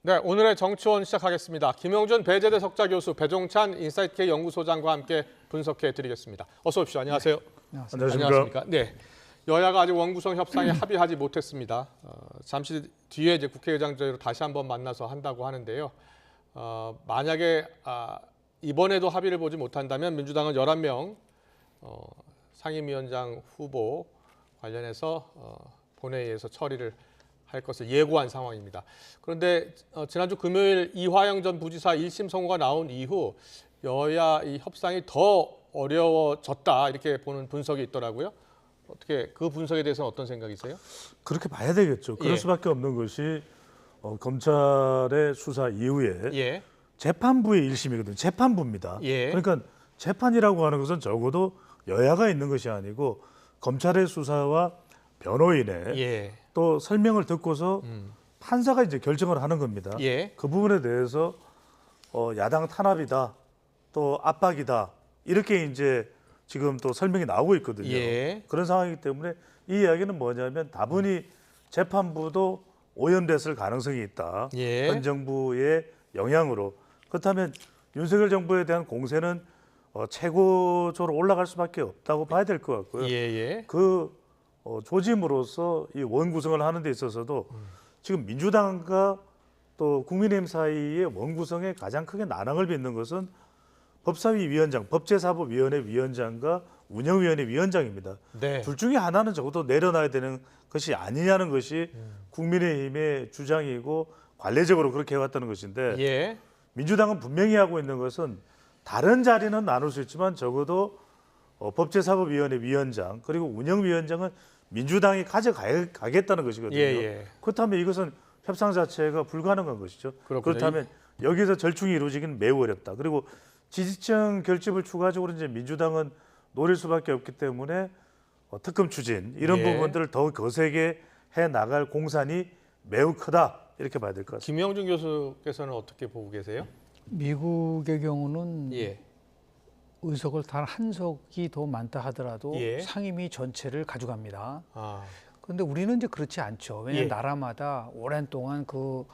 네, 오늘의 정치원 시작하겠습니다. 김용준 배재대 석좌교수, 배종찬 인사이트K 연구소장과 함께 분석해 드리겠습니다. 어서 오십시오. 안녕하세요. 안녕하십니까. 네, 여야가 아직 원구성 협상에 합의하지 못했습니다. 잠시 뒤에 이제 국회의장제로 다시 한번 만나서 한다고 하는데요. 만약에 이번에도 합의를 보지 못한다면 민주당은 11명 상임위원장 후보 관련해서 본회의에서 처리를 할 것을 예고한 상황입니다. 그런데 지난주 금요일 이화영 전 부지사 1심 선고가 나온 이후 여야 이 협상이 더 어려워졌다 이렇게 보는 분석이 있더라고요. 어떻게 그 분석에 대해서는 어떤 생각이세요? 그렇게 봐야 되겠죠. 그럴 수밖에 없는 것이 검찰의 수사 이후에 재판부의 1심이거든요. 재판부입니다. 그러니까 재판이라고 하는 것은 적어도 여야가 있는 것이 아니고 검찰의 수사와 변호인의 또 설명을 듣고서 판사가 이제 결정을 하는 겁니다. 그 부분에 대해서 야당 탄압이다, 또 압박이다 이렇게 이제 지금 또 설명이 나오고 있거든요. 그런 상황이기 때문에 이 이야기는 뭐냐면 다분히 재판부도 오염됐을 가능성이 있다. 현 정부의 영향으로. 그렇다면 윤석열 정부에 대한 공세는 최고조로 올라갈 수밖에 없다고 봐야 될 것 같고요. 그 조짐으로서 이 원구성을 하는 데 있어서도 지금 민주당과 또 국민의힘 사이의 원구성에 가장 크게 난항을 빚는 것은 법사위 위원장, 법제사법위원회 위원장과 운영위원회 위원장입니다. 둘 중에 하나는 적어도 내려놔야 되는 것이 아니냐는 것이 국민의힘의 주장이고 관례적으로 그렇게 해왔다는 것인데 민주당은 분명히 하고 있는 것은 다른 자리는 나눌 수 있지만 적어도 법제사법위원회 위원장 그리고 운영위원장은 민주당이 가져가겠다는 것이거든요. 그렇다면 이것은 협상 자체가 불가능한 것이죠. 그렇다면 여기서 절충이 이루어지기는 매우 어렵다. 그리고 지지층 결집을 추가적으로 이제 민주당은 노릴 수밖에 없기 때문에 특검 추진 이런 부분들을 더 거세게 해 나갈 공산이 매우 크다 이렇게 봐야 될 것 같습니다. 김영준 교수께서는 어떻게 보고 계세요? 미국의 경우는 의석을 단 한 석이 더 많다 하더라도 상임위 전체를 가져갑니다. 그런데 우리는 이제 그렇지 않죠. 왜냐하면 나라마다 오랜 동안 그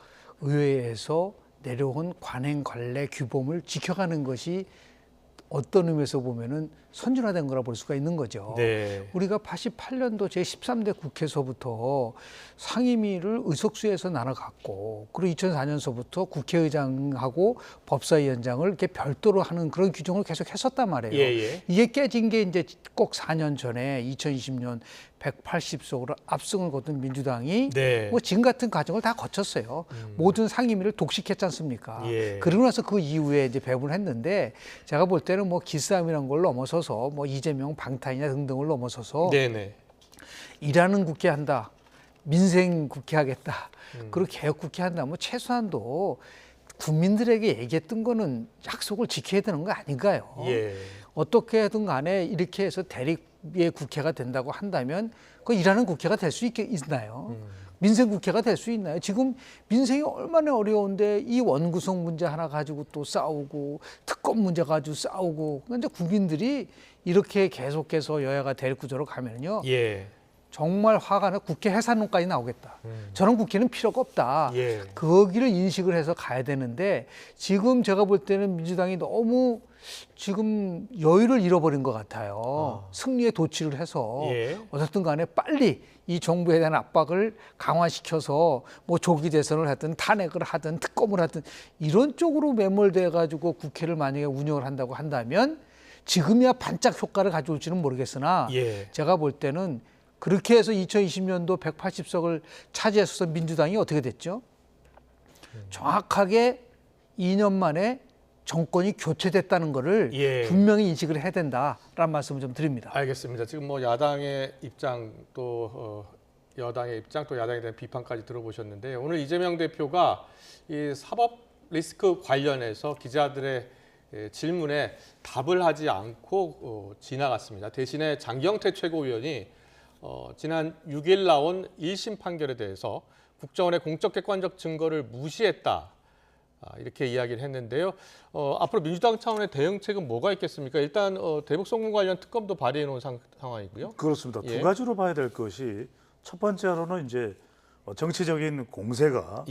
의회에서 내려온 관행 관례 규범을 지켜가는 것이 어떤 의미에서 보면은 선진화된 거라 볼 수가 있는 거죠. 우리가 88년도 제13대 국회에서부터 상임위를 의석수에서 나눠갔고, 그리고 2004년서부터 국회의장하고 법사위원장을 이렇게 별도로 하는 그런 규정을 계속 했었단 말이에요. 이게 깨진 게 이제 꼭 4년 전에 2020년 180석으로 압승을 거둔 민주당이 뭐 지금 같은 과정을 다 거쳤어요. 모든 상임위를 독식했지 않습니까? 그러고 나서 그 이후에 이제 배분을 했는데 제가 볼 때는 뭐 기싸움이란 걸 넘어서서 뭐 이재명 방탄이나 등등을 넘어서서 일하는 국회 한다, 민생 국회 하겠다, 그리고 개혁 국회 한다, 뭐 최소한도 국민들에게 얘기했던 거는 약속을 지켜야 되는 거 아닌가요? 어떻게든 간에 이렇게 해서 대립의 국회가 된다고 한다면 그 일하는 국회가 될 수 있나요? 민생 국회가 될 수 있나요? 지금 민생이 얼마나 어려운데 이 원구성 문제 하나 가지고 또 싸우고 특검 문제 가지고 싸우고 그런데 국민들이 이렇게 계속해서 여야가 대립 구조로 가면요. 정말 화가 나 국회 해산론까지 나오겠다. 저런 국회는 필요가 없다. 거기를 인식을 해서 가야 되는데 지금 제가 볼 때는 민주당이 너무 지금 여유를 잃어버린 것 같아요. 승리에 도취를 해서 어쨌든 간에 빨리 이 정부에 대한 압박을 강화시켜서 뭐 조기 대선을 하든 탄핵을 하든 특검을 하든 이런 쪽으로 매몰돼 가지고 국회를 만약에 운영을 한다고 한다면 지금이야 반짝 효과를 가져올지는 모르겠으나 제가 볼 때는 그렇게 해서 2020년도 180석을 차지해서 민주당이 어떻게 됐죠? 정확하게 2년 만에 정권이 교체됐다는 거를 분명히 인식을 해야 된다라는 말씀을 좀 드립니다. 알겠습니다. 지금 뭐 야당의 입장 또 여당의 입장 또 야당에 대한 비판까지 들어보셨는데 오늘 이재명 대표가 이 사법 리스크 관련해서 기자들의 질문에 답을 하지 않고 지나갔습니다. 대신에 장경태 최고위원이 지난 6일 나온 1심 판결에 대해서 국정원의 공적 객관적 증거를 무시했다. 이렇게 이야기를 했는데요. 앞으로 민주당 차원의 대응책은 뭐가 있겠습니까? 일단 대북 송금 관련 특검도 발의해 놓은 상황이고요. 그렇습니다. 두 가지로 봐야 될 것이 첫 번째로는 이제 정치적인 공세가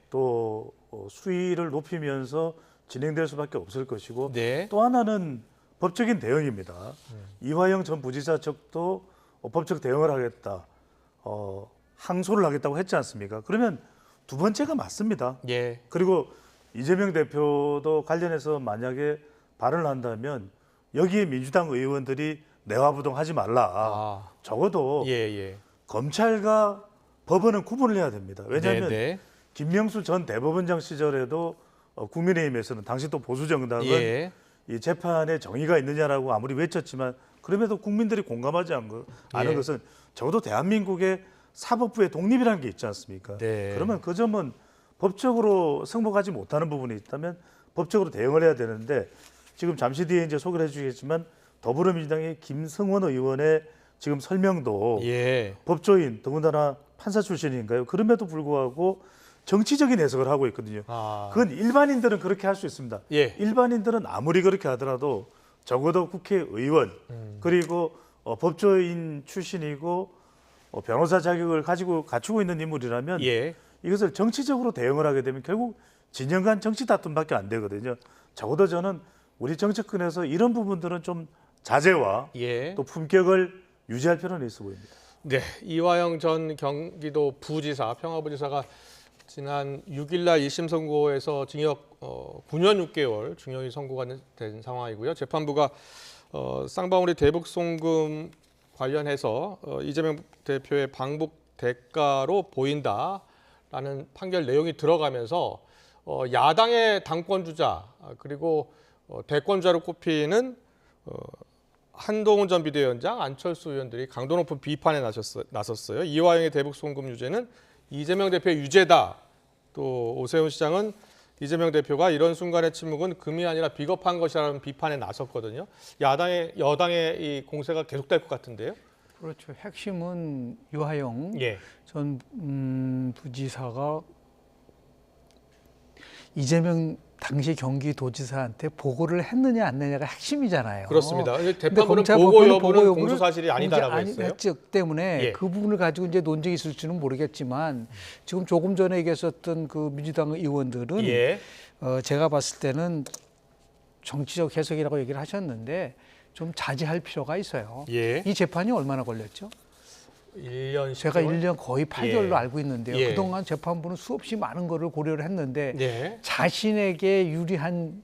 또 수위를 높이면서 진행될 수밖에 없을 것이고 네. 또 하나는 법적인 대응입니다. 이화영 전 부지사 측도 법적 대응을 하겠다, 항소를 하겠다고 했지 않습니까? 그러면 두 번째가 맞습니다. 예. 그리고 이재명 대표도 관련해서 만약에 발언을 한다면 여기에 민주당 의원들이 내화부동하지 말라. 적어도 검찰과 법원은 구분을 해야 됩니다. 왜냐하면 김명수 전 대법원장 시절에도 국민의힘에서는 당시 또 보수 정당은 이 재판에 정의가 있느냐라고 아무리 외쳤지만 그럼에도 국민들이 공감하지 않은 것은 적어도 대한민국의 사법부의 독립이라는 게 있지 않습니까? 그러면 그 점은 법적으로 승복하지 못하는 부분이 있다면 법적으로 대응을 해야 되는데 지금 잠시 뒤에 이제 소개를 해주시겠지만 더불어민주당의 김성원 의원의 지금 설명도 법조인 더군다나 판사 출신인가요? 그럼에도 불구하고 정치적인 해석을 하고 있거든요. 그건 일반인들은 그렇게 할 수 있습니다. 일반인들은 아무리 그렇게 하더라도 적어도 국회의원 그리고 법조인 출신이고 변호사 자격을 갖추고 있는 인물이라면 이것을 정치적으로 대응을 하게 되면 결국 진영 간 정치 다툼밖에 안 되거든요. 적어도 저는 우리 정치권에서 이런 부분들은 좀 자제와 또 품격을 유지할 필요는 있어 보입니다. 네, 이화영 전 경기도 부지사, 평화부지사가 지난 6일 날 1심 선고에서 징역 9년 6개월 중형이 선고가 된 상황이고요. 재판부가 쌍방울이 대북 송금 관련해서 이재명 대표의 방북 대가로 보인다라는 판결 내용이 들어가면서 야당의 당권 주자 그리고 대권자로 꼽히는 한동훈 전 비대위원장, 안철수 의원들이 강도 높은 비판에 나섰어요. 이화영의 대북 송금 유죄는 이재명 대표의 유죄다. 또 오세훈 시장은 이재명 대표가 이런 순간의 침묵은 금이 아니라 비겁한 것이라는 비판에 나섰거든요. 여당의 이 공세가 계속될 것 같은데요. 그렇죠. 핵심은 이화영 전 부지사가 이재명 당시 경기도지사한테 보고를 했느냐 안 했느냐가 핵심이잖아요. 그렇습니다. 재판부는 보고 여부는 공소 사실이 아니다라고 했어요. 했기 때문에 그 부분을 가지고 이제 논쟁이 있을지는 모르겠지만 지금 조금 전에 얘기했었던 그 민주당 의원들은 제가 봤을 때는 정치적 해석이라고 얘기를 하셨는데 좀 자제할 필요가 있어요. 이 재판이 얼마나 걸렸죠? 1년 10개월? 제가 1년 거의 8개월로 알고 있는데요. 그동안 재판부는 수없이 많은 거를 고려를 했는데 자신에게 유리한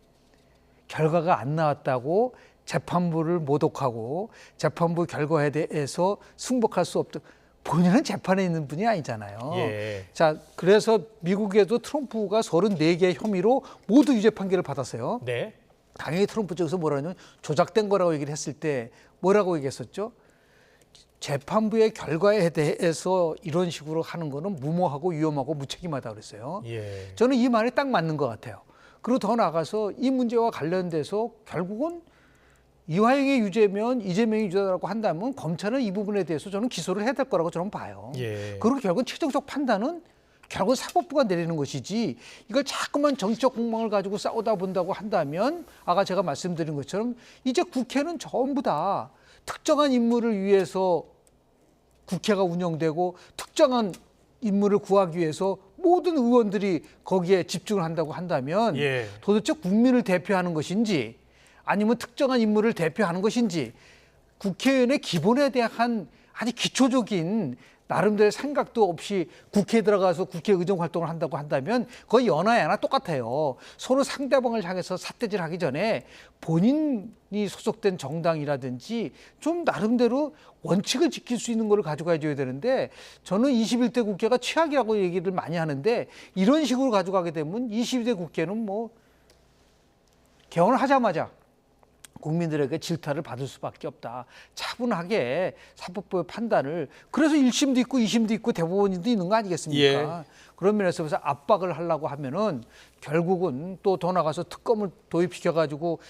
결과가 안 나왔다고 재판부를 모독하고 재판부 결과에 대해서 승복할 수 없다. 본인은 재판에 있는 분이 아니잖아요. 자, 그래서 미국에도 트럼프가 34개의 혐의로 모두 유죄 판결을 받았어요. 당연히 트럼프 쪽에서 뭐라냐면 조작된 거라고 얘기를 했을 때 뭐라고 얘기했었죠? 재판부의 결과에 대해서 이런 식으로 하는 거는 무모하고 위험하고 무책임하다 그랬어요. 저는 이 말이 딱 맞는 것 같아요. 그리고 더 나아가서 이 문제와 관련돼서 결국은 이화영의 유죄면 이재명이 유죄라고 한다면 검찰은 이 부분에 대해서 저는 기소를 해야 될 거라고 저는 봐요. 그리고 결국은 최종적 판단은 결국 사법부가 내리는 것이지 이걸 자꾸만 정치적 공방을 가지고 싸우다 본다고 한다면 아까 제가 말씀드린 것처럼 이제 국회는 전부 다 특정한 인물을 위해서 국회가 운영되고 특정한 인물을 구하기 위해서 모든 의원들이 거기에 집중을 한다고 한다면 도대체 국민을 대표하는 것인지 아니면 특정한 인물을 대표하는 것인지 국회의원의 기본에 대한 아주 기초적인 나름대로의 생각도 없이 국회에 들어가서 국회 의정 활동을 한다고 한다면 거의 연하야 하나 똑같아요. 서로 상대방을 향해서 삿대질하기 전에 본인이 소속된 정당이라든지 좀 나름대로 원칙을 지킬 수 있는 걸 가져가 줘야 되는데 저는 21대 국회가 최악이라고 얘기를 많이 하는데 이런 식으로 가져가게 되면 22대 국회는 뭐 개헌을 하자마자 국민들에게 질타를 받을 수밖에 없다. 차분하게 사법부의 판단을 그래서 1심도 있고 2심도 있고 대법원도 있는 거 아니겠습니까? 그런 면에서 그래서 압박을 하려고 하면은 결국은 또 더 나가서 특검을 도입시켜가지고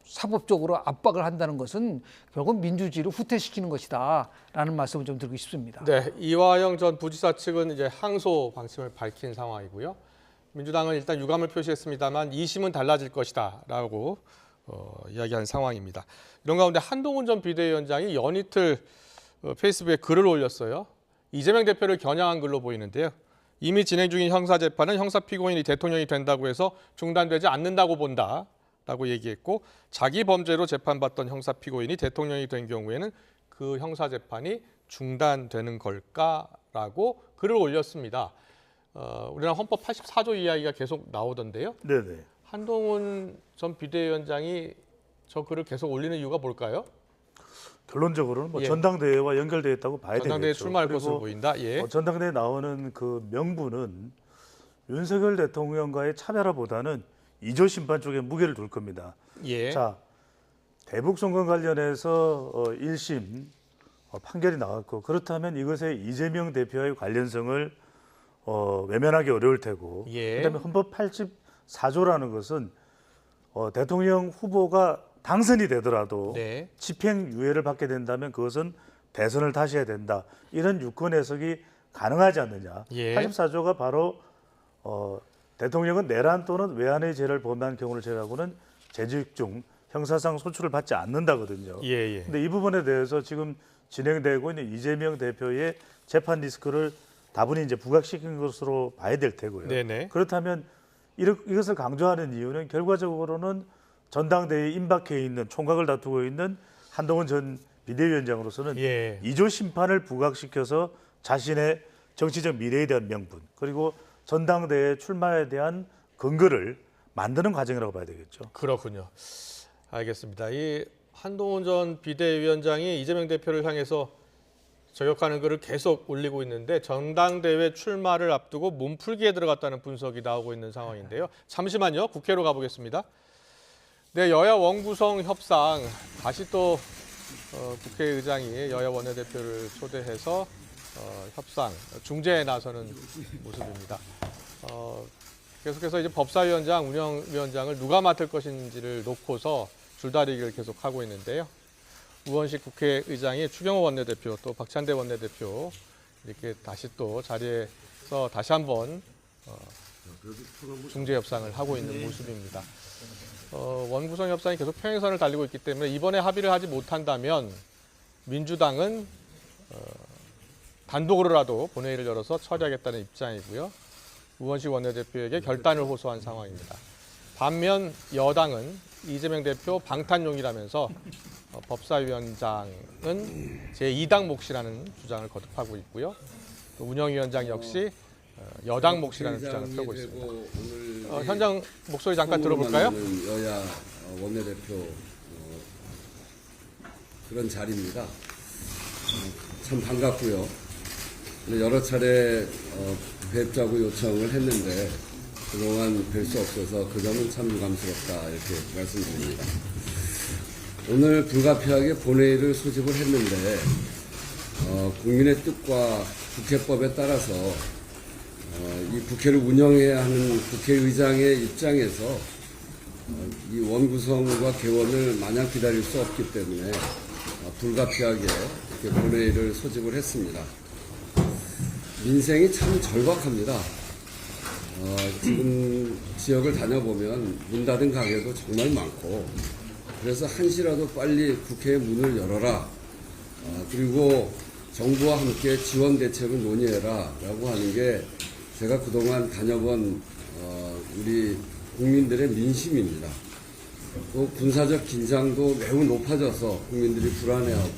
사법적으로 압박을 한다는 것은 결국 민주주의를 후퇴시키는 것이다라는 말씀을 좀 드리고 싶습니다. 네, 이화영 전 부지사 측은 이제 항소 방침을 밝힌 상황이고요. 민주당은 일단 유감을 표시했습니다만 2심은 달라질 것이다라고 이야기한 상황입니다. 이런 가운데 한동훈 전 비대위원장이 연이틀 페이스북에 글을 올렸어요. 이재명 대표를 겨냥한 글로 보이는데요. 이미 진행 중인 형사재판은 형사 피고인이 대통령이 된다고 해서 중단되지 않는다고 본다라고 얘기했고 자기 범죄로 재판받던 형사 피고인이 대통령이 된 경우에는 그 형사재판이 중단되는 걸까라고 글을 올렸습니다. 우리나라 헌법 84조 이야기가 계속 나오던데요. 네네. 한동훈 전 비대위원장이 저 글을 계속 올리는 이유가 뭘까요? 결론적으로는 뭐 전당대회와 연결되어 있다고 봐야 되겠죠. 전당대회 출마할 것으로 보인다. 예. 전당대회에 나오는 그 명분은 윤석열 대통령과의 차별화보다는 이조 심판 쪽에 무게를 둘 겁니다. 예. 자, 대북 송금 관련해서 1심 판결이 나왔고 그렇다면 이것의 이재명 대표와의 관련성을 외면하기 어려울 테고 그다음에 헌법 84조라는 것은 대통령 후보가 당선이 되더라도 집행유예를 받게 된다면 그것은 대선을 다시 해야 된다. 이런 유권 해석이 가능하지 않느냐. 84조가 바로 대통령은 내란 또는 외환의 죄를 범한 경우를 제외하고는 재직 중 형사상 소출을 받지 않는다거든요. 그런데 이 부분에 대해서 지금 진행되고 있는 이재명 대표의 재판 리스크를 다분히 이제 부각시킨 것으로 봐야 될 테고요. 그렇다면 이것을 강조하는 이유는 결과적으로는 전당대회에 임박해 있는 총각을 다투고 있는 한동훈 전 비대위원장으로서는 이조 심판을 부각시켜서 자신의 정치적 미래에 대한 명분 그리고 전당대회 출마에 대한 근거를 만드는 과정이라고 봐야 되겠죠. 그렇군요. 알겠습니다. 이 한동훈 전 비대위원장이 이재명 대표를 향해서 저격하는 글을 계속 올리고 있는데 전당대회 출마를 앞두고 몸풀기에 들어갔다는 분석이 나오고 있는 상황인데요. 잠시만요. 국회로 가보겠습니다. 네, 여야 원구성 협상 다시 또 국회의장이 여야 원내대표를 초대해서 협상 중재에 나서는 모습입니다. 계속해서 이제 법사위원장, 운영위원장을 누가 맡을 것인지를 놓고서 줄다리기를 계속하고 있는데요. 우원식 국회의장이 추경호 원내대표 또 박찬대 원내대표 이렇게 다시 또 자리에서 다시 한번 중재 협상을 하고 있는 모습입니다. 원구성 협상이 계속 평행선을 달리고 있기 때문에 이번에 합의를 하지 못한다면 민주당은 단독으로라도 본회의를 열어서 처리하겠다는 입장이고요. 우원식 원내대표에게 결단을 호소한 상황입니다. 반면 여당은 이재명 대표 방탄용이라면서 법사위원장은 제2당 몫이라는 주장을 거듭하고 있고요. 또 운영위원장 역시 여당 몫이라는 주장을 펴고 있습니다. 현장 목소리 잠깐 들어볼까요? 여야 원내대표 그런 자리입니다. 참 반갑고요. 여러 차례 뵙자고 요청을 했는데 그동안 뵐 수 없어서 그 점은 참 유감스럽다 이렇게 말씀드립니다. 오늘 불가피하게 본회의를 소집을 했는데 국민의 뜻과 국회법에 따라서 이 국회를 운영해야 하는 국회의장의 입장에서 이 원구성과 개원을 마냥 기다릴 수 없기 때문에 불가피하게 이렇게 본회의를 소집을 했습니다. 민생이 참 절박합니다. 지금 지역을 다녀보면 문 닫은 가게도 정말 많고 그래서 한시라도 빨리 국회의 문을 열어라. 그리고 정부와 함께 지원 대책을 논의해라 라고 하는 게 제가 그동안 다녀본 우리 국민들의 민심입니다. 또 군사적 긴장도 매우 높아져서 국민들이 불안해하고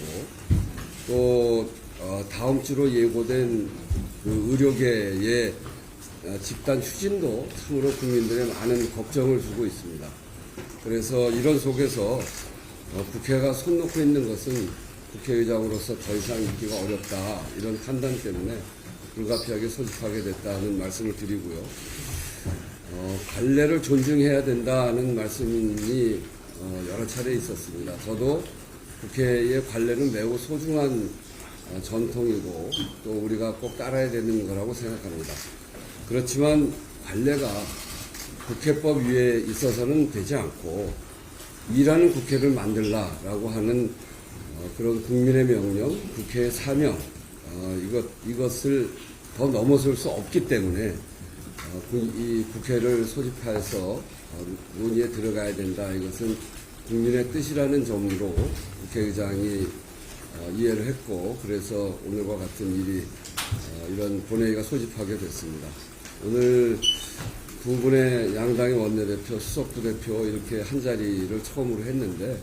또 다음 주로 예고된 그 의료계의 집단 추진도 참으로 국민들의 많은 걱정을 주고 있습니다. 그래서 이런 속에서 국회가 손 놓고 있는 것은 국회의장으로서 더 이상 있기가 어렵다 이런 판단 때문에 불가피하게 소집하게 됐다는 말씀을 드리고요. 관례를 존중해야 된다는 말씀이 여러 차례 있었습니다. 저도 국회의 관례는 매우 소중한 전통이고 또 우리가 꼭 따라야 되는 거라고 생각합니다. 그렇지만 관례가 국회법 위에 있어서는 되지 않고 일하는 국회를 만들라라고 하는 그런 국민의 명령, 국회의 사명 이것을 더 넘어설 수 없기 때문에 이 국회를 소집해서 논의에 들어가야 된다. 이것은 국민의 뜻이라는 점으로 국회의장이 이해를 했고 그래서 오늘과 같은 일이 이런 본회의가 소집하게 됐습니다. 오늘 두 분의 양당의 원내대표, 수석부대표 이렇게 한 자리를 처음으로 했는데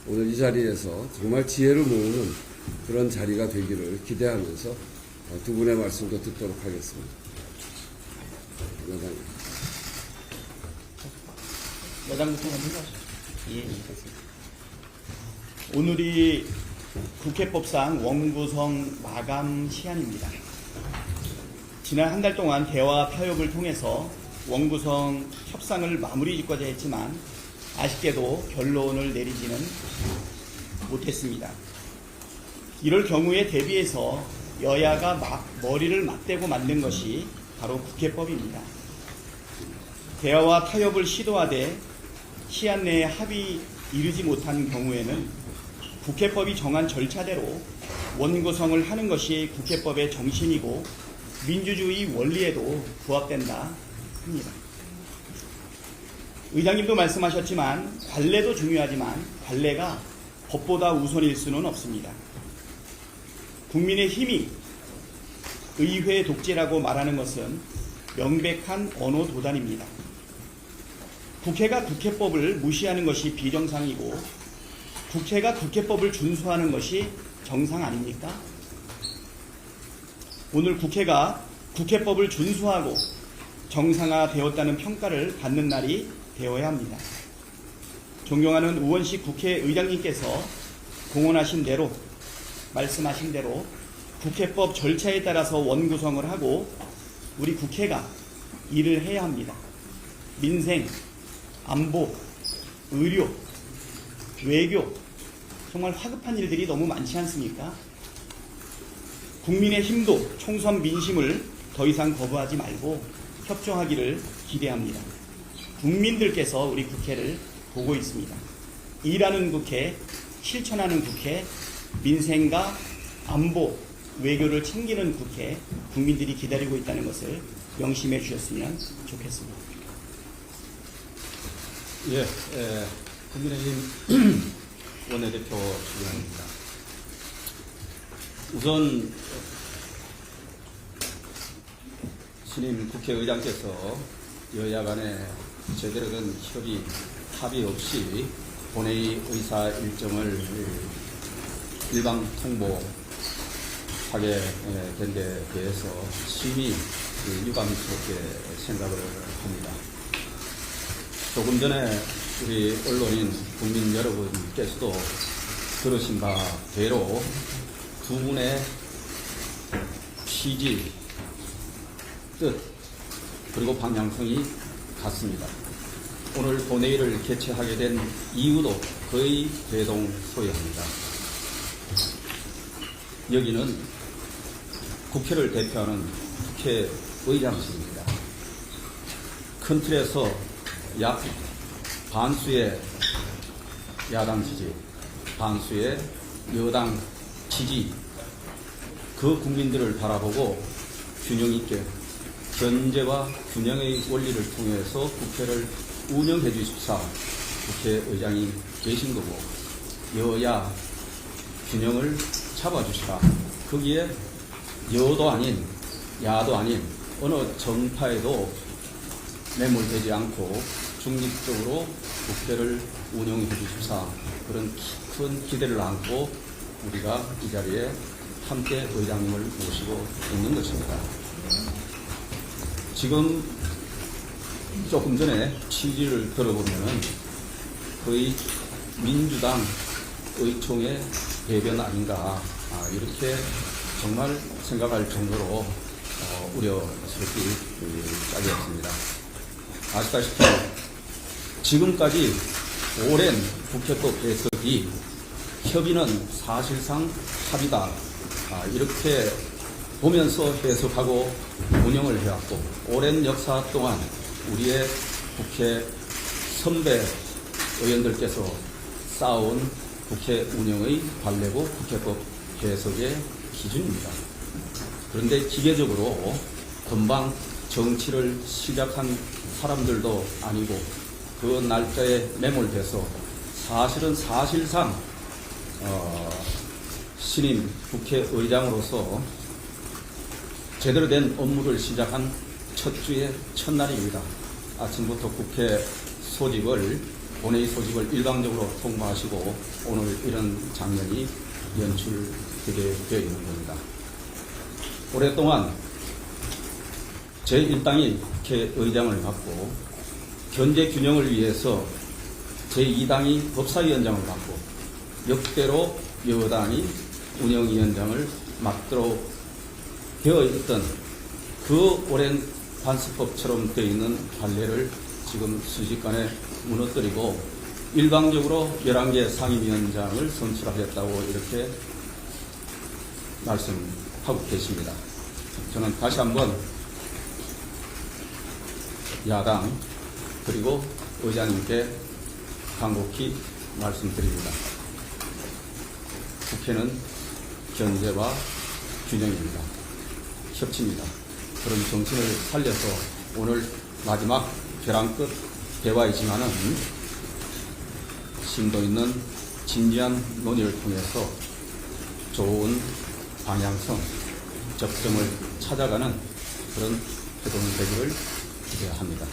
오늘 이 자리에서 정말 지혜를 모으는 그런 자리가 되기를 기대하면서 두 분의 말씀도 듣도록 하겠습니다. 여당부터 먼저 하시죠. 예, 알겠습니다. 오늘이 국회법상 원구성 마감 시한입니다. 지난 한 달 동안 대화 타협을 통해서 원구성 협상을 마무리 짓고자 했지만 아쉽게도 결론을 내리지는 못했습니다. 이럴 경우에 대비해서 여야가 머리를 맞대고 만든 것이 바로 국회법입니다. 대화와 타협을 시도하되 시한 내에 합의 이르지 못한 경우에는 국회법이 정한 절차대로 원구성을 하는 것이 국회법의 정신이고 민주주의 원리에도 부합된다 합니다. 의장님도 말씀하셨지만 관례도 중요하지만 관례가 법보다 우선일 수는 없습니다. 국민의 힘이 의회 독재라고 말하는 것은 명백한 언어 도단입니다. 국회가 국회법을 무시하는 것이 비정상이고 국회가 국회법을 준수하는 것이 정상 아닙니까? 오늘 국회가 국회법을 준수하고 정상화되었다는 평가를 받는 날이 되어야 합니다. 존경하는 우원식 국회의장님께서 공언하신 대로 말씀하신 대로 국회법 절차에 따라서 원구성을 하고 우리 국회가 일을 해야 합니다. 민생, 안보, 의료, 외교 정말 화급한 일들이 너무 많지 않습니까? 국민의 힘도 총선 민심을 더 이상 거부하지 말고 협조하기를 기대합니다. 국민들께서 우리 국회를 보고 있습니다. 일하는 국회, 실천하는 국회, 민생과 안보, 외교를 챙기는 국회, 국민들이 기다리고 있다는 것을 명심해 주셨으면 좋겠습니다. 국민의힘 원내대표 주기환입니다. 우선 신임 국회의장께서 여야 간에 제대로 된 합의 없이 본회의 의사 일정을 일방 통보하게 된 데 대해서 심히 유감스럽게 생각을 합니다. 조금 전에 우리 언론인 국민 여러분께서도 들으신 바대로 두 분의 취지, 뜻, 그리고 방향성이 같습니다. 오늘 본회의를 개최하게 된 이유도 거의 대동소이합니다. 여기는 국회를 대표하는 국회의장실입니다. 큰 틀에서 약 반수의 야당 지지, 반수의 여당 지지, 그 국민들을 바라보고 균형 있게 견제와 균형의 원리를 통해서 국회를 운영해 주십사 국회의장이 계신 거고, 여야 균형을 잡아주시라. 거기에 여도 아닌 야도 아닌 어느 정파에도 매몰되지 않고 중립적으로 국회를 운영해 주십사, 그런 큰 기대를 안고 우리가 이 자리에 함께 의장님을 모시고 있는 것입니다. 지금 조금 전에 취지를 들어보면은 거의 민주당 의총의 대변 아닌가, 이렇게 정말 생각할 정도로 우려스럽기 짝이었습니다. 아시다시피 지금까지 오랜 국회법 해석이 협의는 사실상 합의다, 이렇게 보면서 해석하고 운영을 해왔고, 오랜 역사 동안 우리의 국회 선배 의원들께서 쌓아온 국회 운영의 관례고 국회법 해석의 기준입니다. 그런데 기계적으로 금방 정치를 시작한 사람들도 아니고 그 날짜에 매몰돼서 사실상 신임 국회의장으로서 제대로 된 업무를 시작한 첫 주의 첫날입니다. 아침부터 국회 소집을 본회의 소집을 일방적으로 통보하시고 오늘 이런 장면이 연출되게 되어 있는 겁니다. 오랫동안 제1당이 국회의장을 맡고 견제 균형을 위해서 제2당이 법사위원장을 맡고 역대로 여당이 운영위원장을 맡도록 되어 있던 그 오랜 관습법처럼 되어 있는 관례를 지금 순식간에 무너뜨리고 일방적으로 11개 상임위원장을 선출하겠다고 이렇게 말씀하고 계십니다. 저는 다시 한번 야당 그리고 의장님께 간곡히 말씀드립니다. 국회는 견제와 균형입니다. 협치입니다. 그런 정신을 살려서 오늘 마지막 벼랑 끝 대화이지만은 심도 있는 진지한 논의를 통해서 좋은 방향성, 적점을 찾아가는 그런 회동이 되기를 기대합니다.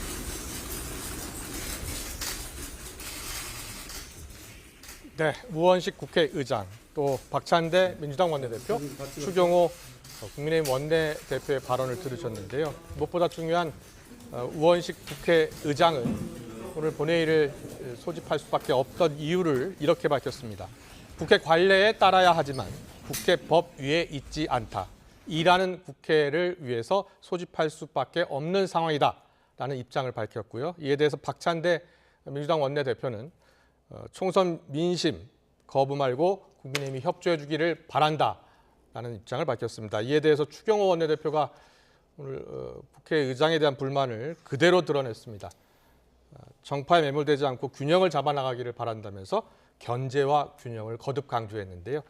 네, 우원식 국회의장, 또 박찬대 민주당 원내대표, 추경호 국민의힘 원내대표의 발언을 들으셨는데요. 무엇보다 중요한 우원식 국회의장은 오늘 본회의를 소집할 수밖에 없던 이유를 이렇게 밝혔습니다. 국회 관례에 따라야 하지만 국회 법 위에 있지 않다. 일하는 국회를 위해서 소집할 수밖에 없는 상황이다라는 입장을 밝혔고요. 이에 대해서 박찬대 민주당 원내대표는 총선 민심 거부 말고 국민의힘이 협조해 주기를 바란다라는 입장을 밝혔습니다. 이에 대해서 추경호 원내대표가 오늘 국회의장에 대한 불만을 그대로 드러냈습니다. 정파에 매몰되지 않고 균형을 잡아나가기를 바란다면서 견제와 균형을 거듭 강조했는데요.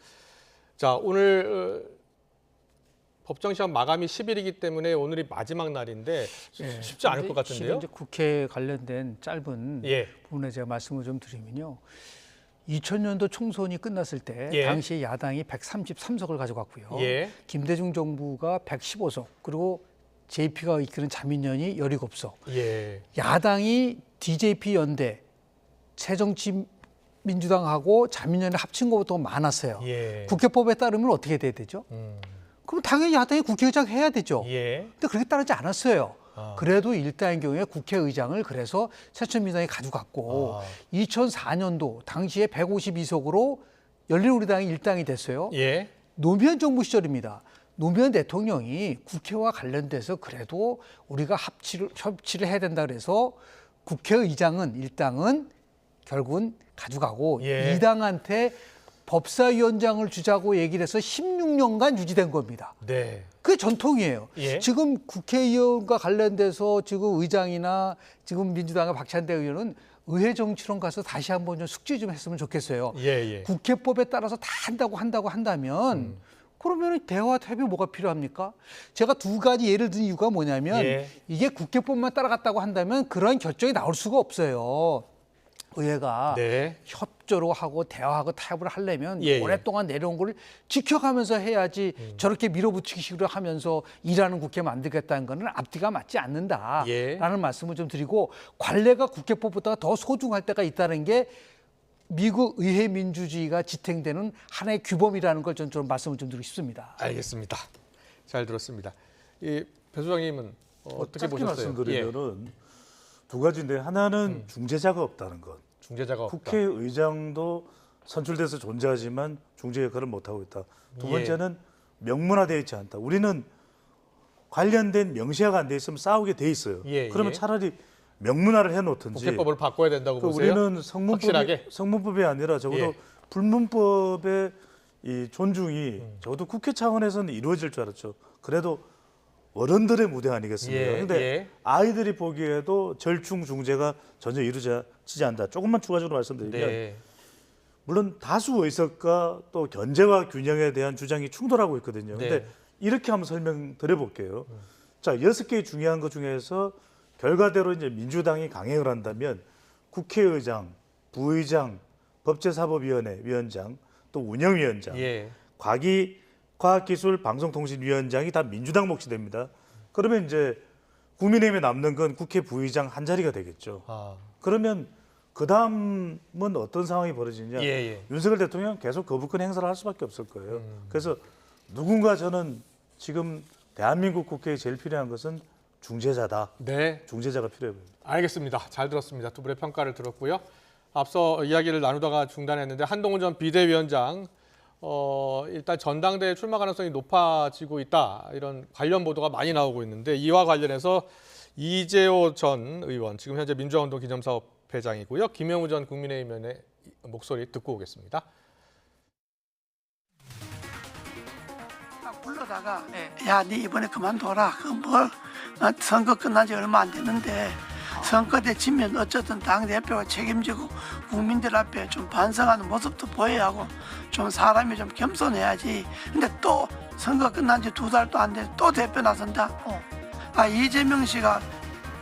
자, 오늘 법정 시험 마감이 10일이기 때문에 오늘이 마지막 날인데 쉽지 않을 것 같은데요. 지금 이제 국회 관련된 짧은 부분에 제가 말씀을 좀 드리면요. 2000년도 총선이 끝났을 때 당시 야당이 133석을 가져갔고요. 김대중 정부가 115석, 그리고 JP가 이끄는 자민련이 17석. 야당이 DJP 연대, 새정치민주당하고 자민련을 합친 것보다 더 많았어요. 국회법에 따르면 어떻게 돼야 되죠? 그럼 당연히 야당이 국회의장 해야 되죠. 근데 그렇게 따르지 않았어요. 그래도 일당의 경우에 국회의장을 그래서 새천민주당이 가져갔고 2004년도 당시에 152석으로 열린우리당이 일당이 됐어요. 노무현 정부 시절입니다. 노무현 대통령이 국회와 관련돼서 그래도 우리가 협치를 해야 된다 그래서 국회의장은 일당은 결국은 가져가고 이당한테 법사위원장을 주자고 얘기를 해서 16년간 유지된 겁니다. 그게 전통이에요. 지금 국회의원과 관련돼서 지금 의장이나 지금 민주당의 박찬대 의원은 의회 정치론 가서 다시 한번 좀 숙지 좀 했으면 좋겠어요. 국회법에 따라서 다 한다고 한다면 그러면 대화 협의 뭐가 필요합니까? 제가 두 가지 예를 든 이유가 뭐냐면 이게 국회법만 따라갔다고 한다면 그런 결정이 나올 수가 없어요. 의회가 협조로 하고 대화하고 타협을 하려면 오랫동안 내려온 걸 지켜가면서 해야지 저렇게 밀어붙이기식으로 하면서 일하는 국회 만들겠다는 거는 앞뒤가 맞지 않는다라는 말씀을 좀 드리고 관례가 국회법보다 더 소중할 때가 있다는 게 미국 의회 민주주의가 지탱되는 하나의 규범이라는 걸 좀 말씀을 좀 드리고 싶습니다. 알겠습니다. 잘 들었습니다. 배 소장님은 어떻게 보셨어요? 말씀드리면은 두 가지인데 하나는 중재자가 없다는 것. 중재자가 없다. 국회의장도 선출돼서 존재하지만 중재 역할을 못하고 있다. 두 번째는 명문화되어 있지 않다. 우리는 관련된 명시화가 안 돼 있으면 싸우게 돼 있어요. 그러면 차라리 명문화를 해놓든지. 국회법을 바꿔야 된다고 보세요? 우리는 성문법이 아니라 적어도 불문법의 이 존중이 적어도 국회 차원에서는 이루어질 줄 알았죠. 그래도 어른들의 무대 아니겠습니까? 그런데 아이들이 보기에도 절충 중재가 전혀 이루어지지 않는다. 조금만 추가적으로 말씀드리면 물론 다수 의석과 또 견제와 균형에 대한 주장이 충돌하고 있거든요. 그런데 이렇게 한번 설명드려 볼게요. 자, 6개의 중요한 것 중에서 결과대로 이제 민주당이 강행을 한다면 국회의장, 부의장, 법제사법위원회 위원장, 또 운영위원장, 과기 과학기술방송통신위원장이 다 민주당 몫이 됩니다. 그러면 이제 국민의힘에 남는 건 국회 부의장 한 자리가 되겠죠. 그러면 그 다음은 어떤 상황이 벌어지냐? 윤석열 대통령 계속 거부권 행사를 할 수밖에 없을 거예요. 그래서 누군가 저는 지금 대한민국 국회에 제일 필요한 것은 중재자다. 네. 중재자가 필요해 보입니다. 알겠습니다. 잘 들었습니다. 두 분의 평가를 들었고요. 앞서 이야기를 나누다가 중단했는데 한동훈 전 비대위원장 일단 전당대회 출마 가능성이 높아지고 있다. 이런 관련 보도가 많이 나오고 있는데 이와 관련해서 이재호 전 의원, 지금 현재 민주화운동 기념사업회장이고요. 김영우 전 국민의힘 의원의 목소리 듣고 오겠습니다. 불러다가 야, 네 이번에 그만둬라. 선거 끝난 지 얼마 안 됐는데 선거 때 지면 어쨌든 당대표가 책임지고 국민들 앞에 좀 반성하는 모습도 보여야 하고 좀 사람이 좀 겸손해야지. 근데 또 선거 끝난 지 2달도 안 돼 또 대표 나선다. 이재명 씨가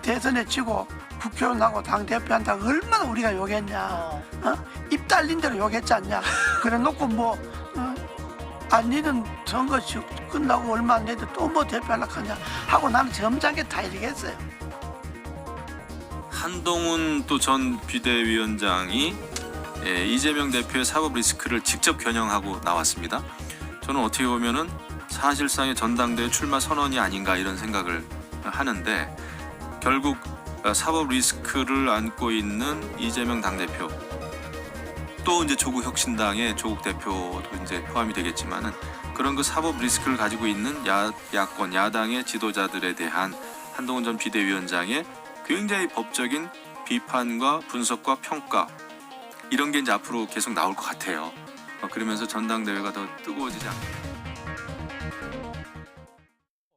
대선에 지고 국회의원하고 당대표 한다고 얼마나 우리가 욕했냐. 입 달린 대로 욕했지 않냐. 그래 놓고 니는 선거 끝나고 얼마 안 됐는데 또 대표하려고 하냐 하고 나는 점잖게 다 얘기했어요. 한동훈 또 전 비대위원장이 이재명 대표의 사법 리스크를 직접 겨냥하고 나왔습니다. 저는 어떻게 보면은 사실상의 전당대회 출마 선언이 아닌가 이런 생각을 하는데 결국 사법 리스크를 안고 있는 이재명 당대표 또 이제 조국 혁신당의 조국 대표도 이제 포함이 되겠지만은 그런 그 사법 리스크를 가지고 있는 야권 야당의 지도자들에 대한 한동훈 전 비대위원장의 굉장히 법적인 비판과 분석과 평가 이런 게 이제 앞으로 계속 나올 것 같아요. 그러면서 전당대회가 더 뜨거워지지 않을까.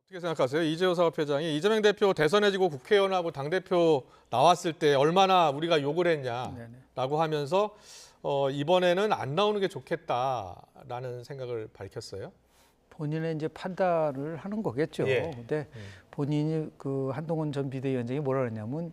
어떻게 생각하세요? 이재호 사업회장이 이재명 대표 대선에 지고 국회의원하고 당대표 나왔을 때 얼마나 우리가 욕을 했냐라고 하면서 이번에는 안 나오는 게 좋겠다라는 생각을 밝혔어요. 본인의 이제 판단을 하는 거겠죠. 근데 본인이 그 한동훈 전 비대위원장이 뭐라 그랬냐면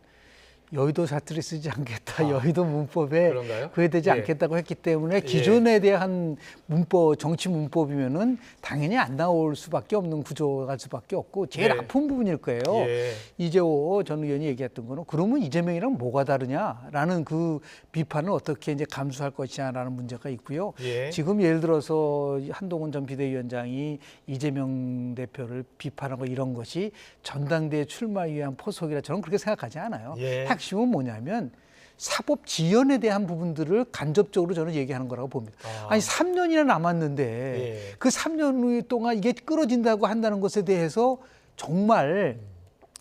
여의도 사투리 쓰지 않겠다. 여의도 문법에 그런가요? 그게 되지 않겠다고 했기 때문에 기존에 대한 문법, 정치 문법이면은 당연히 안 나올 수밖에 없는 구조가 갈 수밖에 없고 제일 아픈 부분일 거예요. 이재호 전 의원이 얘기했던 거는 그러면 이재명이랑 뭐가 다르냐라는 그 비판을 어떻게 이제 감수할 것이냐라는 문제가 있고요. 지금 예를 들어서 한동훈 전 비대위원장이 이재명 대표를 비판하고 이런 것이 전당대회 출마에 위한 포석이라 저는 그렇게 생각하지 않아요. 핵심은 뭐냐면 사법 지연에 대한 부분들을 간접적으로 저는 얘기하는 거라고 봅니다. 아니 3년이나 남았는데 그 3년 동안 이게 끌어진다고 한다는 것에 대해서 정말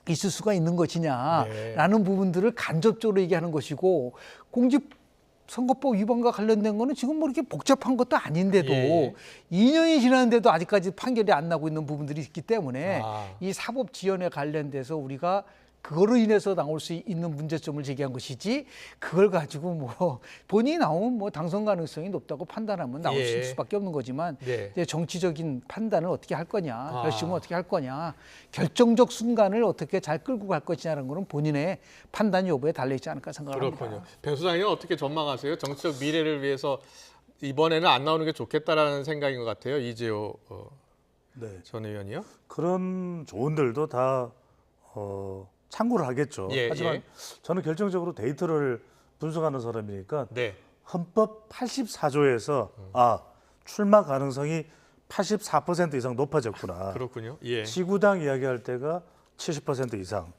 있을 수가 있는 것이냐라는 부분들을 간접적으로 얘기하는 것이고 공직선거법 위반과 관련된 거는 지금 뭐 이렇게 복잡한 것도 아닌데도 2년이 지났는데도 아직까지 판결이 안 나고 있는 부분들이 있기 때문에 이 사법 지연에 관련돼서 우리가 그거로 인해서 나올 수 있는 문제점을 제기한 것이지 그걸 가지고 뭐 본인이 나오면 뭐 당선 가능성이 높다고 판단하면 나올 수밖에 없는 거지만 이제 정치적인 판단을 어떻게 할 거냐, 결심을 어떻게 할 거냐, 결정적 순간을 어떻게 잘 끌고 갈 것이냐는 거는 본인의 판단 여부에 달려 있지 않을까 생각합니다. 그렇군요. 배 소장님은 어떻게 전망하세요? 정치적 미래를 위해서 이번에는 안 나오는 게 좋겠다라는 생각인 것 같아요. 이재호 전 의원이요? 그런 조언들도 다 참고를 하겠죠. 하지만 저는 결정적으로 데이터를 분석하는 사람이니까 헌법 84조에서 출마 가능성이 84% 이상 높아졌구나. 그렇군요. 지구당 이야기할 때가 70% 이상.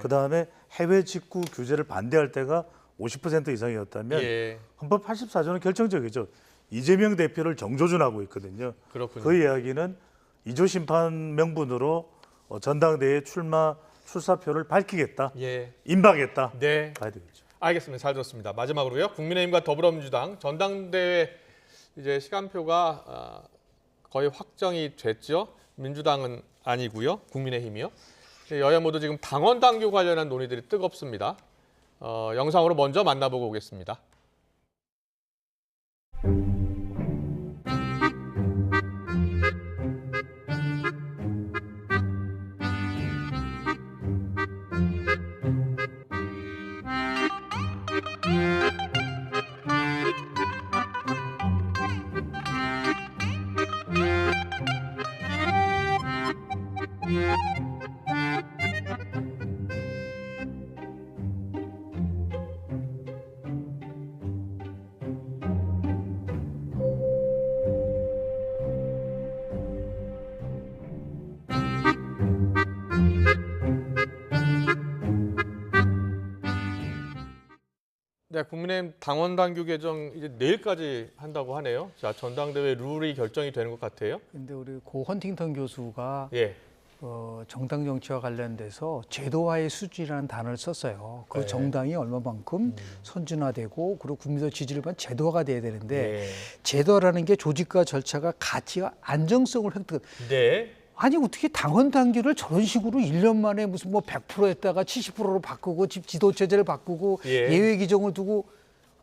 그다음에 해외 직구 규제를 반대할 때가 50% 이상이었다면 헌법 84조는 결정적이죠. 이재명 대표를 정조준하고 있거든요. 그렇군요. 그 이야기는 2조 심판 명분으로 전당대회 출사표를 밝히겠다, 임박했다. 봐야 되겠죠. 알겠습니다. 잘 들었습니다. 마지막으로요. 국민의힘과 더불어민주당 전당대회 이제 시간표가 거의 확정이 됐죠. 민주당은 아니고요. 국민의힘이요. 여야 모두 지금 당원 당규 관련한 논의들이 뜨겁습니다. 영상으로 먼저 만나보고 오겠습니다. 네, 국민의힘 당원 당규 개정 이제 내일까지 한다고 하네요. 자, 전당대회 룰이 결정이 되는 것 같아요. 근데 우리 고 헌팅턴 교수가 예. 정당 정치와 관련돼서 제도화의 수준이라는 단어를 썼어요. 그 네. 정당이 얼마만큼 선진화되고 그리고 국민의 지지를 받는 제도화가 돼야 되는데 네. 제도라는 게 조직과 절차가 가치와 안정성을 획득. 네. 아니 어떻게 당원 당규를 저런 식으로 1년 만에 무슨 뭐 100% 했다가 70%로 바꾸고 지도 체제를 바꾸고 예. 예외 규정을 두고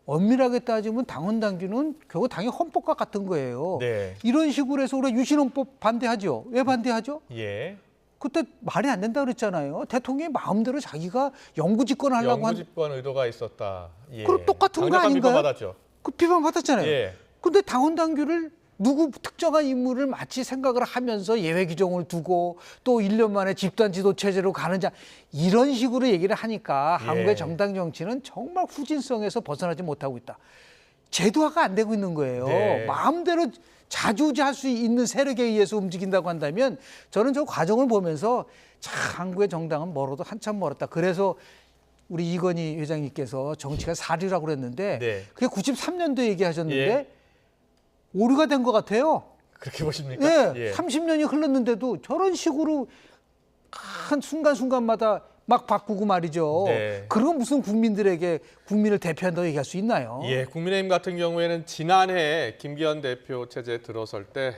엄밀하게 따지면 당원 당규는 결국 당의 헌법과 같은 거예요. 네. 이런 식으로 해서 우리가 유신헌법 반대하죠. 왜 반대하죠? 예. 그때 말이 안 된다 그랬잖아요. 대통령이 마음대로 자기가 영구 집권하려고 한 영구집권 의도가 있었다. 예. 그럼 똑같은 거 강력한 아닌가요? 비판받았죠. 그 비판 받았잖아요. 예. 근데 당원 당규를 누구 특정한 인물을 마치 생각을 하면서 예외 규정을 두고 또 1년 만에 집단 지도 체제로 가는 자 이런 식으로 얘기를 하니까 예. 한국의 정당 정치는 정말 후진성에서 벗어나지 못하고 있다. 제도화가 안 되고 있는 거예요. 네. 마음대로 자주지할 수 있는 세력에 의해서 움직인다고 한다면 저는 저 과정을 보면서 참 한국의 정당은 멀어도 한참 멀었다. 그래서 우리 이건희 회장님께서 정치가 사류라고 그랬는데 네. 그게 93년도 얘기하셨는데 예. 오류가 된 것 같아요. 그렇게 보십니까? 예, 30년이 흘렀는데도 저런 식으로 한 순간순간마다 막 바꾸고 말이죠. 네. 그건 무슨 국민을 대표한다고 얘기할 수 있나요? 예, 국민의힘 같은 경우에는 지난해 김기현 대표 체제에 들어설 때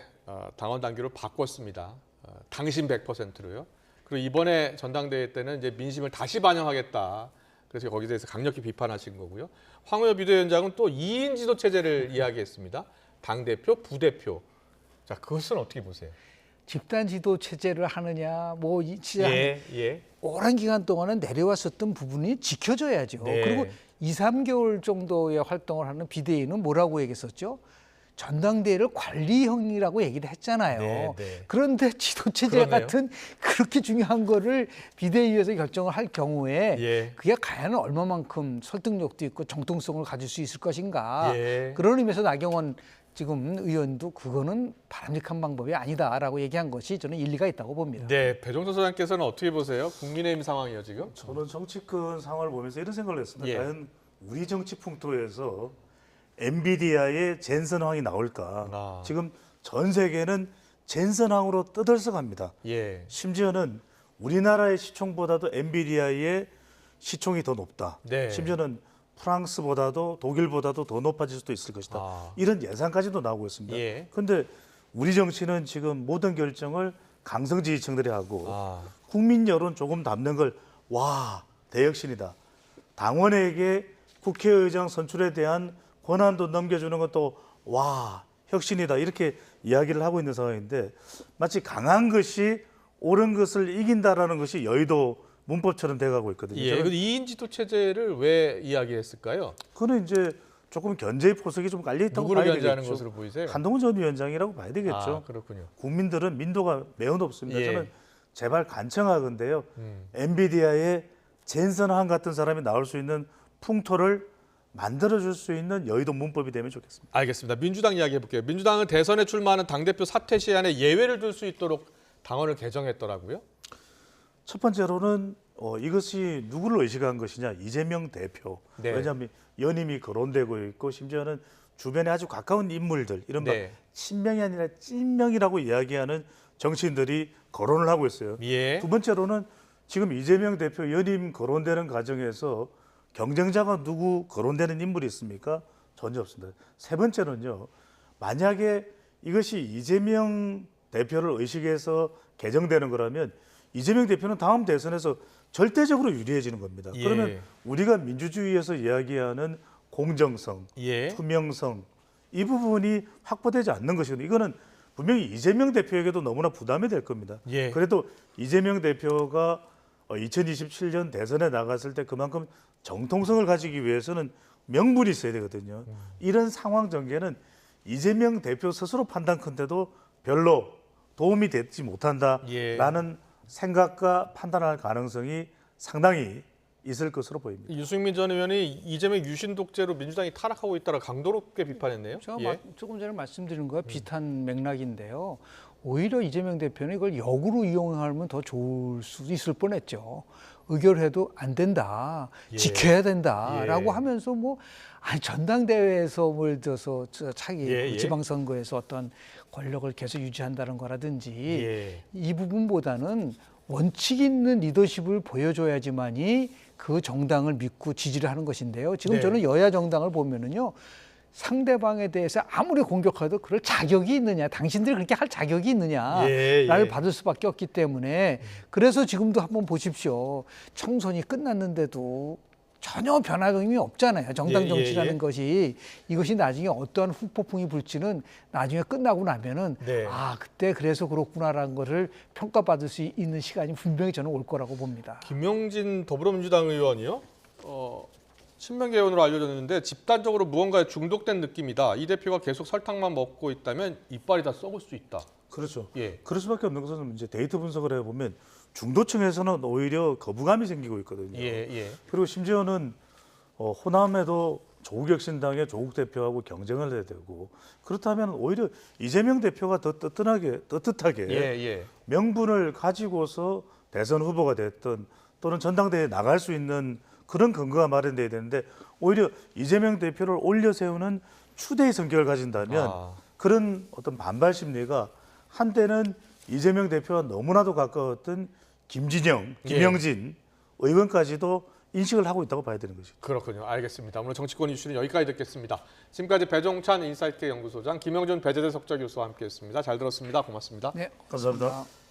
당원 당규를 바꿨습니다. 당신 100%로요. 그리고 이번에 전당대회 때는 이제 민심을 다시 반영하겠다. 그래서 거기에 대해서 강력히 비판하신 거고요. 황우여 비대위원장은 또 2인 지도 체제를 이야기했습니다. 당대표, 부대표. 자, 그것은 어떻게 보세요? 집단 지도 체제를 하느냐, 뭐 진짜 예. 오랜 기간 동안은 내려왔었던 부분이 지켜져야죠. 네. 그리고 2, 3개월 정도의 활동을 하는 비대위는 뭐라고 얘기했었죠? 전당대회를 관리형이라고 얘기를 했잖아요. 네. 그런데 지도체제 그러네요. 같은 그렇게 중요한 거를 비대위에서 결정을 할 경우에 예. 그게 과연 얼마만큼 설득력도 있고 정통성을 가질 수 있을 것인가. 예. 그런 의미에서 나경원 지금 의원도 그거는 바람직한 방법이 아니다라고 얘기한 것이 저는 일리가 있다고 봅니다. 네, 배종서 소장께서는 어떻게 보세요? 국민의힘 상황이요 지금? 저는 정치권 상황을 보면서 이런 생각을 했습니다. 예. 과연 우리 정치 풍토에서 엔비디아의 젠슨황이 나올까? 지금 전 세계는 젠슨황으로 떠들썩합니다. 예. 심지어는 우리나라의 시총보다도 엔비디아의 시총이 더 높다. 네. 심지어는 프랑스보다도 독일보다도 더 높아질 수도 있을 것이다. 이런 예상까지도 나오고 있습니다. 예. 그런데 우리 정치는 지금 모든 결정을 강성 지지층들이 하고 국민 여론 조금 담는 걸 와 대혁신이다. 당원에게 국회의장 선출에 대한 권한도 넘겨주는 것도 와 혁신이다. 이렇게 이야기를 하고 있는 상황인데 마치 강한 것이 옳은 것을 이긴다라는 것이 여의도 문법처럼 돼가고 있거든요. 예. 그 2인 지도 체제를 왜 이야기했을까요? 그거는 이제 조금 견제의 포석이 좀 깔려 있다고 누구를 봐야 견제하는 되겠죠. 것으로 보이세요? 한동훈 전 위원장이라고 봐야 되겠죠. 아, 그렇군요. 국민들은 민도가 매우 높습니다. 예. 저는 제발 간청하건데요. 엔비디아의 젠슨황 같은 사람이 나올 수 있는 풍토를 만들어줄 수 있는 여의도 문법이 되면 좋겠습니다. 알겠습니다. 민주당 이야기 해볼게요. 민주당은 대선에 출마하는 당대표 사퇴 시한에 예외를 둘 수 있도록 당원을 개정했더라고요. 첫 번째로는 이것이 누구를 의식한 것이냐. 이재명 대표. 네. 왜냐하면 연임이 거론되고 있고 심지어는 주변에 아주 가까운 인물들 이른바 네. 친명이 아니라 찐명이라고 이야기하는 정치인들이 거론을 하고 있어요. 예. 두 번째로는 지금 이재명 대표 연임 거론되는 과정에서 경쟁자가 누구 거론되는 인물이 있습니까? 전혀 없습니다. 세 번째는요. 만약에 이것이 이재명 대표를 의식해서 개정되는 거라면 이재명 대표는 다음 대선에서 절대적으로 유리해지는 겁니다. 예. 그러면 우리가 민주주의에서 이야기하는 공정성, 예. 투명성 이 부분이 확보되지 않는 것이거든요. 이거는 분명히 이재명 대표에게도 너무나 부담이 될 겁니다. 예. 그래도 이재명 대표가 2027년 대선에 나갔을 때 그만큼 정통성을 가지기 위해서는 명분이 있어야 되거든요. 이런 상황 전개는 이재명 대표 스스로 판단컨대도 별로 도움이 되지 못한다라는 생각과 판단할 가능성이 상당히 있을 것으로 보입니다. 유승민 전 의원이 이재명 유신 독재로 민주당이 타락하고 있다라 강도 높게 비판했네요. 제가 예. 조금 전에 말씀드린 거와 비슷한 맥락인데요. 오히려 이재명 대표는 이걸 역으로 이용하면 더 좋을 수도 있을 뻔했죠. 의결해도 안 된다, 지켜야 된다라고 하면서 뭐 아니 전당대회에서 뭘 들어서 차기 지방선거에서 어떤 권력을 계속 유지한다는 거라든지 이 부분보다는 원칙 있는 리더십을 보여줘야지만이 그 정당을 믿고 지지를 하는 것인데요. 지금 저는 여야 정당을 보면은요. 상대방에 대해서 아무리 공격해도 그럴 자격이 있느냐, 당신들이 그렇게 할 자격이 있느냐를 받을 수밖에 없기 때문에 그래서 지금도 한번 보십시오. 총선이 끝났는데도 전혀 변화감이 없잖아요. 정당 정치라는 것이 이것이 나중에 어떠한 후폭풍이 불지는 나중에 끝나고 나면은 아 그때 그래서 그렇구나라는 것을 평가받을 수 있는 시간이 분명히 저는 올 거라고 봅니다. 김용진 더불어민주당 의원이요. 친명 개헌으로 알려졌는데 집단적으로 무언가에 중독된 느낌이다. 이 대표가 계속 설탕만 먹고 있다면 이빨이 다 썩을 수 있다. 그렇죠. 그럴 수밖에 없는 것은 이제 데이터 분석을 해보면 중도층에서는 오히려 거부감이 생기고 있거든요. 그리고 심지어는 호남에도 조국혁신당의 조국 대표하고 경쟁을 해야 되고 그렇다면 오히려 이재명 대표가 더 떳떳하게 명분을 가지고서 대선 후보가 됐든 또는 전당대회에 나갈 수 있는 그런 근거가 마련돼야 되는데 오히려 이재명 대표를 올려 세우는 추대의 성격을 가진다면 그런 어떤 반발 심리가 한때는 이재명 대표와 너무나도 가까웠던 김진영, 김영진 의원까지도 인식을 하고 있다고 봐야 되는 것이죠. 그렇군요. 알겠습니다. 오늘 정치권 이슈는 여기까지 듣겠습니다. 지금까지 배종찬 인사이트 연구소장, 김영준 배재대 석좌 교수와 함께했습니다. 잘 들었습니다. 고맙습니다. 네, 감사합니다.